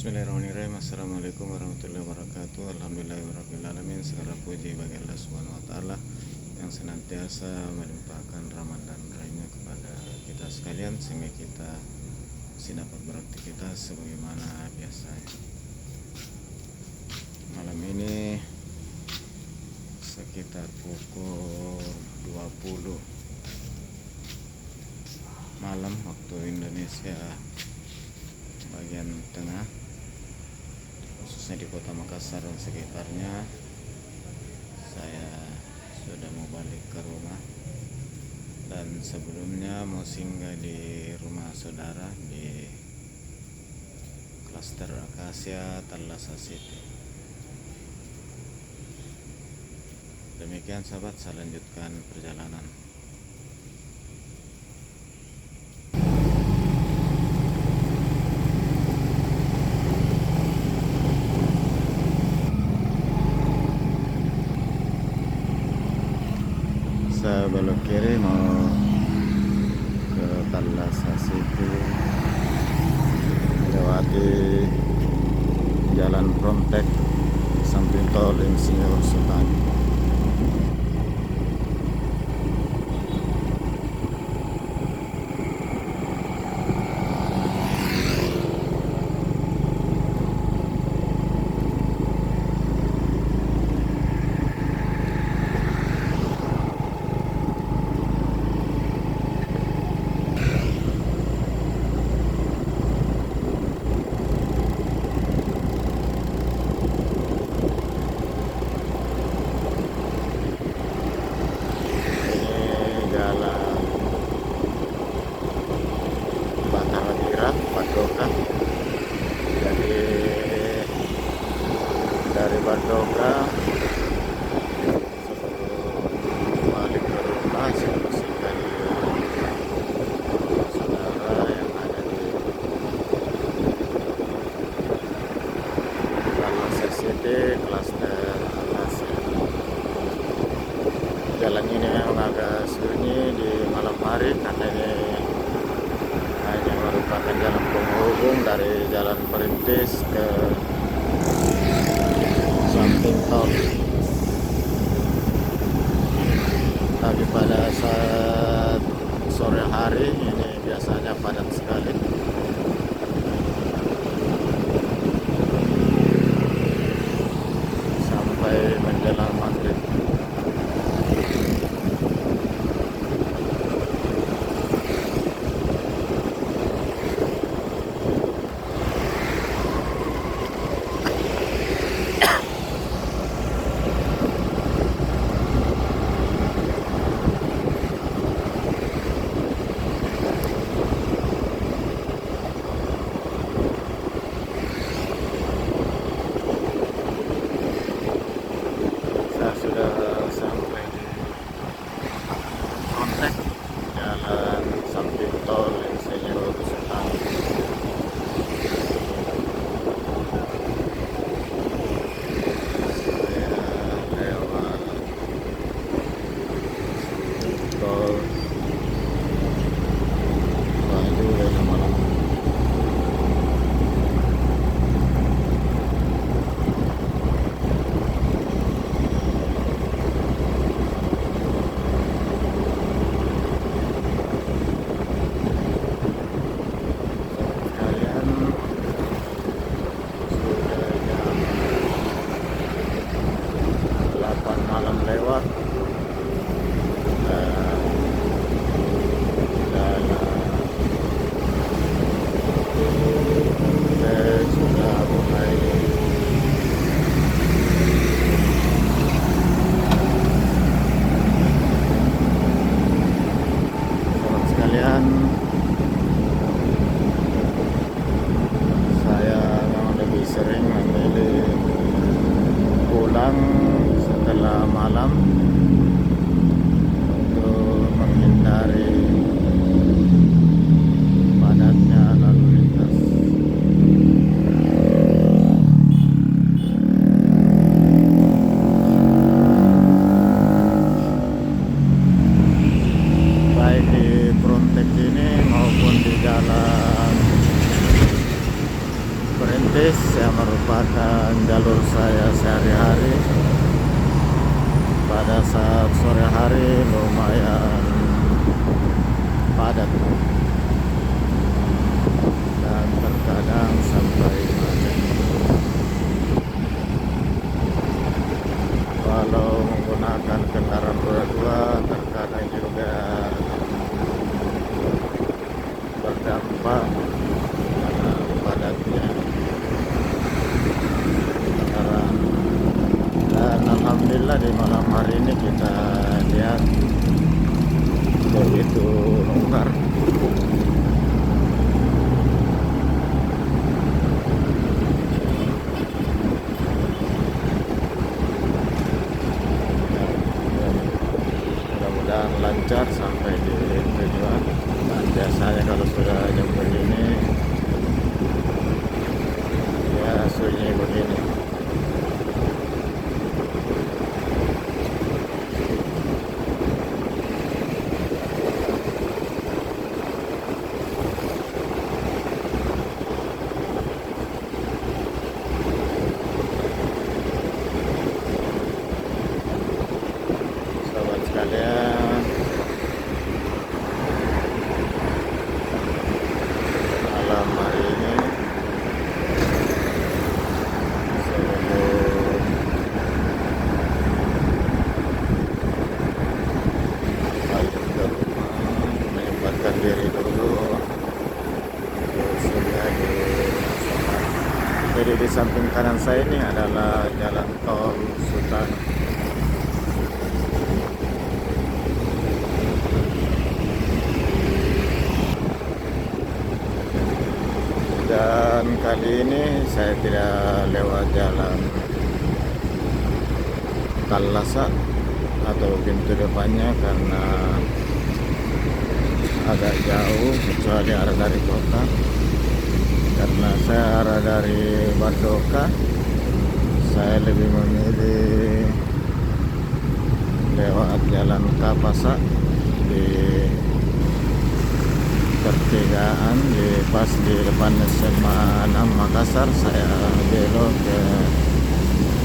Bismillahirrahmanirrahim. Assalamualaikum warahmatullahi wabarakatuh. Alhamdulillahirrahmanirrahim. Segala puji bagi Allah subhanahu wa ta'ala yang senantiasa melimpahkan rahmat dan rahimnya kepada kita sekalian, sehingga kita masih dapat beraktivitas sebagaimana biasanya. Malam ini sekitar pukul 20 malam waktu Indonesia bagian tengah, khususnya di kota Makassar dan sekitarnya. Saya sudah mau balik ke rumah, dan sebelumnya mau singgah di rumah saudara di klaster Akasia Thalassa City. Demikian sahabat, saya lanjutkan perjalanan. Saya belok kiri mau ke Thalassa City, melewati jalan Frontek samping tol Insinyur Sultan. Dari Badoka sebelum balik ke rumah, saya masih dari saudara yang ada di Thalassa City, klaster Thalassa. Jalan ini memang agak sunyi di malam hari karena ini hanya merupakan jalan penghubung dari Jalan Perintis ke samping tol. Tapi pada saat sore hari ini biasanya padat sekali. Sampai menjelang maghrib. Cimantis yang merupakan jalur saya sehari-hari. Pada saat sore hari lumayan padat dan terkadang sampai macet. Walau menggunakan kendaraan roda dua, terkadang juga berdampak karena padatnya kendaraan. Dan alhamdulillah di malam hari ini kita lihat begitu longgar. Mudah-mudahan lancar sampai di tujuan. Dan biasanya kalau sudah jam begini ya sunyi begini. Sahabat sekalian, malam hari ini sebelum balik ke rumah menyempatkan diri dulu untuk singgah di Nasional. Jadi di samping kanan saya ini adalah jalan tol Sultan. Dan kali ini saya tidak lewat jalan Talasa atau pintu depannya karena agak jauh, kecuali arah dari kota. Karena saya arah dari Badoka, saya lebih memilih lewat jalan Kapasa di pertigaan pas di depan SMA 6 Makassar. Saya belok ke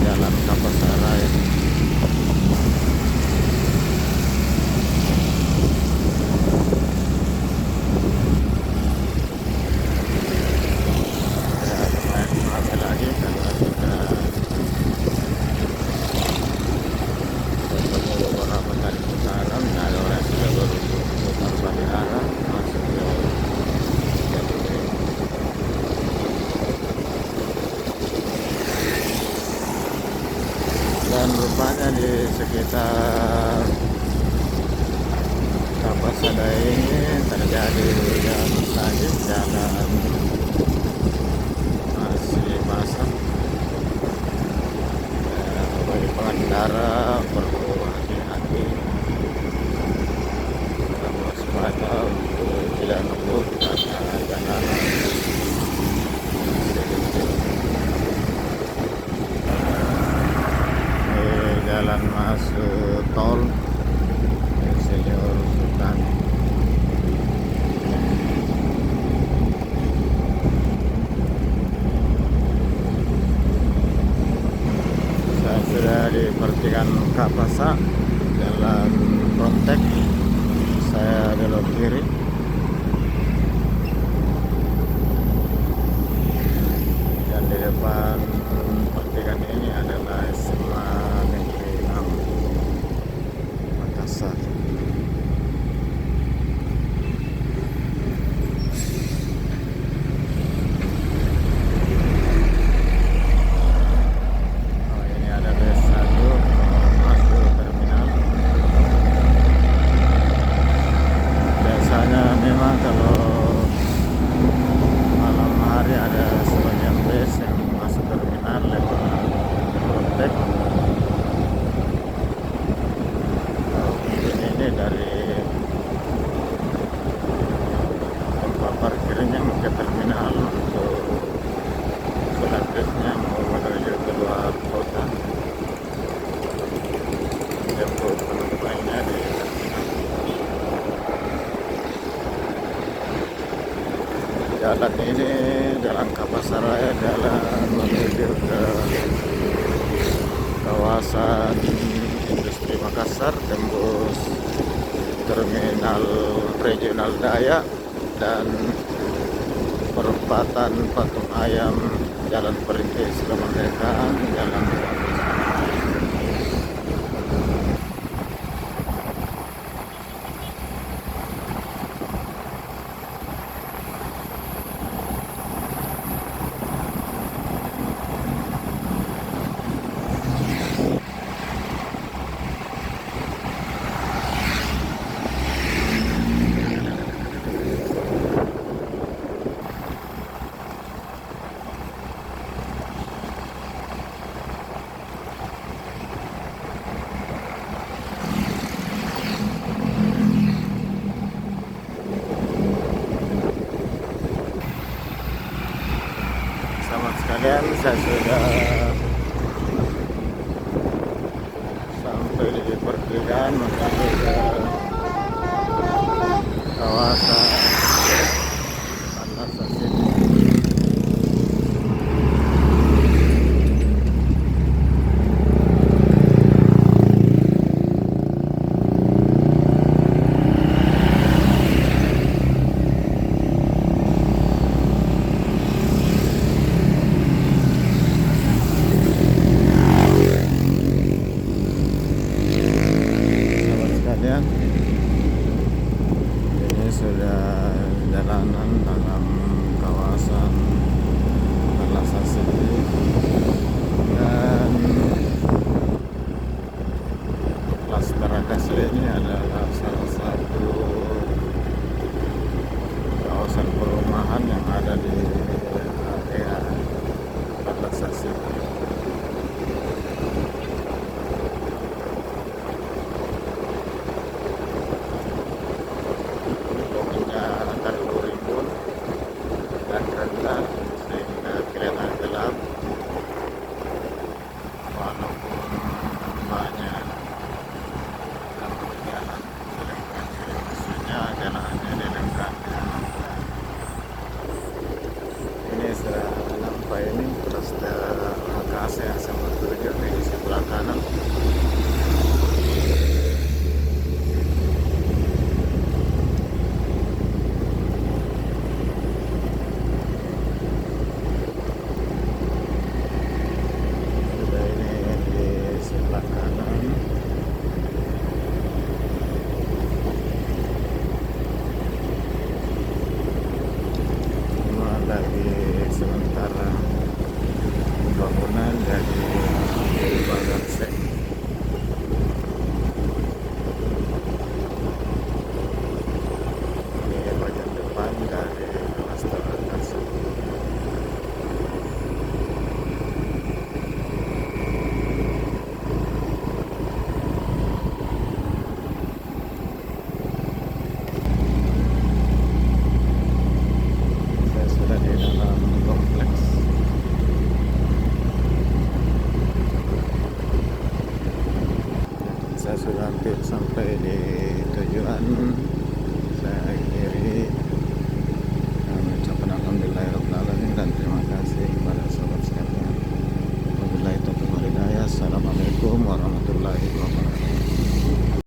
jalan Kapasaraya. Saya lagi karena kita bertemu beberapa kali putaran. Ada orang sudah berputar balik arah masuk ke dan rupanya di sekitar Kapasada ini terjadi hujan lagi, jalan masih basah. Bagi pengendara perlu hati-hati dan waspada untuk tidak ngebut karena jalanan jalan masuk tol Insinyur Sultan. Saya sudah di pertigaan Kapasa, jalan Frontek. Saya belok kiri. Dan di depan pertigaan ini adalah SMA Negeri 6 Makassar. Ini ada B1 masuk terminal. Biasanya memang kalau malam hari ada sebagian bus yang masuk ke Jalan Kapasaraya, jalan menuju ke kawasan industri Makassar, tembus terminal regional Dayak dan perempatan Patung Ayam, Jalan Perintis Kemerdekaan, Jalan sekalian, saya sudah sampai di pertigaan menuju ke kawasan Panasas ini. Ini sudah jalanan dalam kawasan Panasas ini, dan Laskar Kasih ini adalah salah satu kawasan perumahan yang ada di area Panasas ini. Sehingga kelihatan gelap walaupun banyak lampu jalan dilengkapi, maksudnya jalannya dilengkapi. Ini sudah nampak ini Polresta Makassar yang saya tuju di sebelah kanan. Lagi sementara pembangunan jadi bagian sek. Ini bagian depan dari Laskar Kasih. Di dalam kompleks. Saya sudah hampir sampai di tujuan.